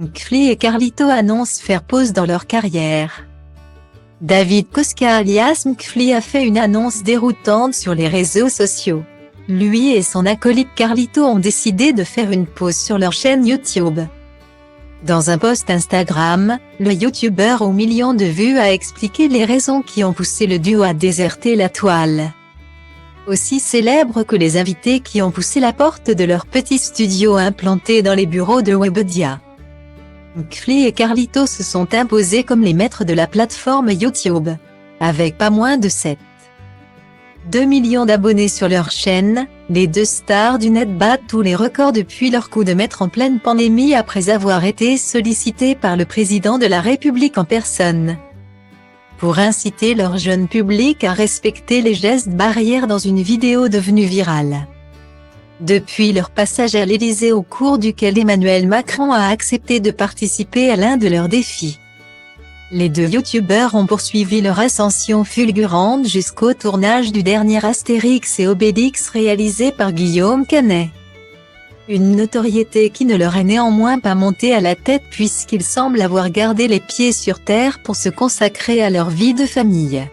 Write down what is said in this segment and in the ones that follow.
McFly et Carlito annoncent faire pause dans leur carrière. David Koska alias McFly a fait une annonce déroutante sur les réseaux sociaux. Lui et son acolyte Carlito ont décidé de faire une pause sur leur chaîne YouTube. Dans un post Instagram, le youtubeur aux millions de vues a expliqué les raisons qui ont poussé le duo à déserter la toile. Aussi célèbre que les invités qui ont poussé la porte de leur petit studio implanté dans les bureaux de Webedia. McFly et Carlito se sont imposés comme les maîtres de la plateforme YouTube, avec pas moins de 7,2 millions d'abonnés sur leur chaîne. Les deux stars du net battent tous les records depuis leur coup de maître en pleine pandémie après avoir été sollicités par le président de la République en personne pour inciter leur jeune public à respecter les gestes barrières dans une vidéo devenue virale. Depuis leur passage à l'Élysée au cours duquel Emmanuel Macron a accepté de participer à l'un de leurs défis. Les deux youtubeurs ont poursuivi leur ascension fulgurante jusqu'au tournage du dernier Astérix et Obélix réalisé par Guillaume Canet. Une notoriété qui ne leur est néanmoins pas montée à la tête puisqu'ils semblent avoir gardé les pieds sur terre pour se consacrer à leur vie de famille.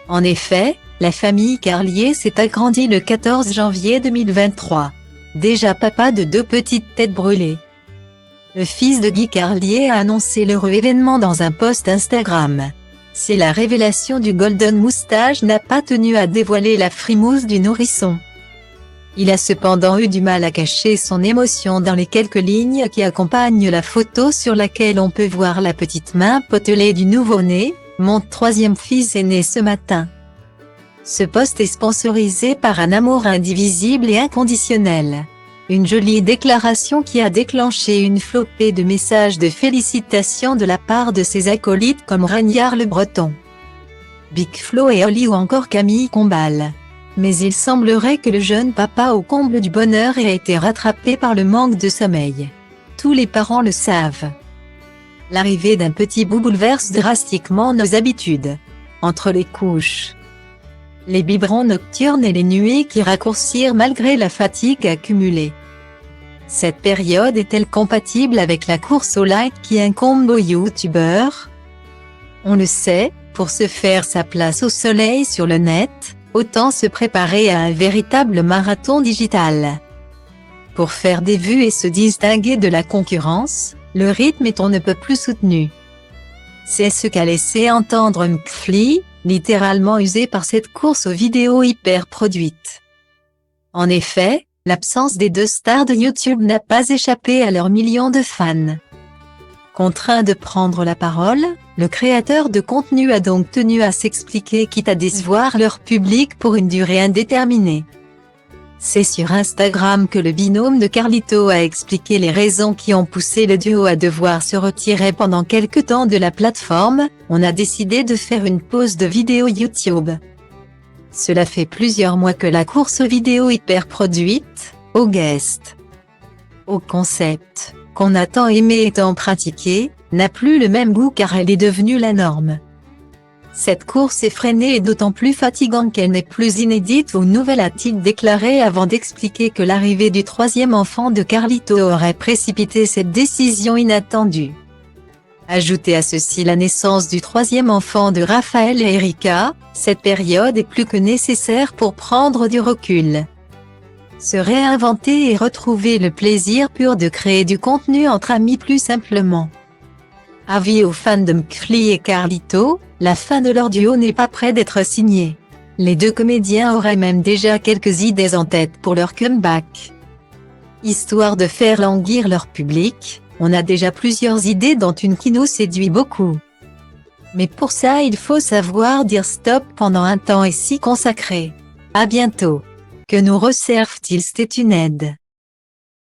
En effet, la famille Carlier s'est agrandie le 14 janvier 2023. Déjà papa de deux petites têtes brûlées. Le fils de Guy Carlier a annoncé l'heureux événement dans un post Instagram. C'est la révélation du Golden Moustache n'a pas tenu à dévoiler la frimousse du nourrisson. Il a cependant eu du mal à cacher son émotion dans les quelques lignes qui accompagnent la photo sur laquelle on peut voir la petite main potelée du nouveau-né. Mon troisième fils est né ce matin. Ce post est sponsorisé par un amour indivisible et inconditionnel. Une jolie déclaration qui a déclenché une flopée de messages de félicitations de la part de ses acolytes comme Ragnard le Breton, Big Flo et Oli ou encore Camille Combal. Mais il semblerait que le jeune papa au comble du bonheur ait été rattrapé par le manque de sommeil. Tous les parents le savent. L'arrivée d'un petit bout bouleverse drastiquement nos habitudes. Entre les couches, les biberons nocturnes et les nuits qui raccourcirent malgré la fatigue accumulée. Cette période est-elle compatible avec la course au like qui incombe aux youtubeurs? On le sait, pour se faire sa place au soleil sur le net, autant se préparer à un véritable marathon digital. Pour faire des vues et se distinguer de la concurrence, le rythme est on ne peut plus soutenu. C'est ce qu'a laissé entendre McFly, littéralement usé par cette course aux vidéos hyper produites. En effet, l'absence des deux stars de YouTube n'a pas échappé à leurs millions de fans. Contraint de prendre la parole, le créateur de contenu a donc tenu à s'expliquer quitte à décevoir leur public pour une durée indéterminée. C'est sur Instagram que le binôme de Carlito a expliqué les raisons qui ont poussé le duo à devoir se retirer pendant quelque temps de la plateforme. On a décidé de faire une pause de vidéos YouTube. Cela fait plusieurs mois que la course aux vidéos hyper produite, aux guests, au concept, qu'on a tant aimé et tant pratiqué, n'a plus le même goût car elle est devenue la norme. Cette course effrénée est d'autant plus fatigante qu'elle n'est plus inédite ou nouvelle, a-t-il déclaré avant d'expliquer que l'arrivée du troisième enfant de Carlito aurait précipité cette décision inattendue. Ajoutez à ceci la naissance du troisième enfant de Raphaël et Erika, cette période est plus que nécessaire pour prendre du recul. Se réinventer et retrouver le plaisir pur de créer du contenu entre amis plus simplement. Avis aux fans de McFly et Carlito, la fin de leur duo n'est pas près d'être signée. Les deux comédiens auraient même déjà quelques idées en tête pour leur comeback. Histoire de faire languir leur public, on a déjà plusieurs idées dont une qui nous séduit beaucoup. Mais pour ça il faut savoir dire stop pendant un temps et s'y consacrer. À bientôt. Que nous réserve-t-il? C'était une aide.